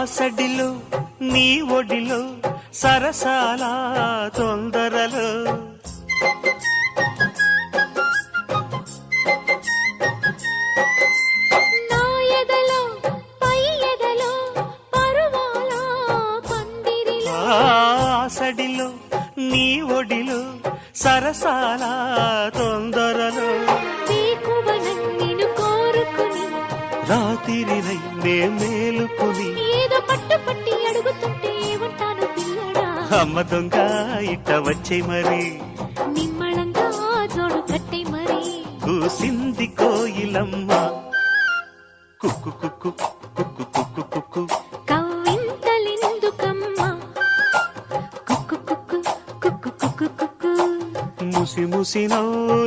సడిలో నీ ఒడిలో సరసాల తొందరలో నా ఎదలో పై ఎదలో పరువాల పందిరిలో సడిలో నీ ఒడిలో సరసాల తొందరలో నిన్ను కోరుకుని రాత్రినై నే మేలుకుని ఏదో పట్టు పట్టి అడుగుతుంటే ఉంటాను పిల్లడా అమ్మ దొంగ ఇట్ట వచ్చే మరి నిమ్మళంగా జోడు కట్టే మరి కూసింది కోయిలమ్మ కుక్కు కుక్కు కుక్కు కుక్కు కుక్కు కవ్వింతలెందుకమ్మా కుక్కు కుక్కు కుక్కు కుక్కు కుక్కు ముసి ముసి నవ్వు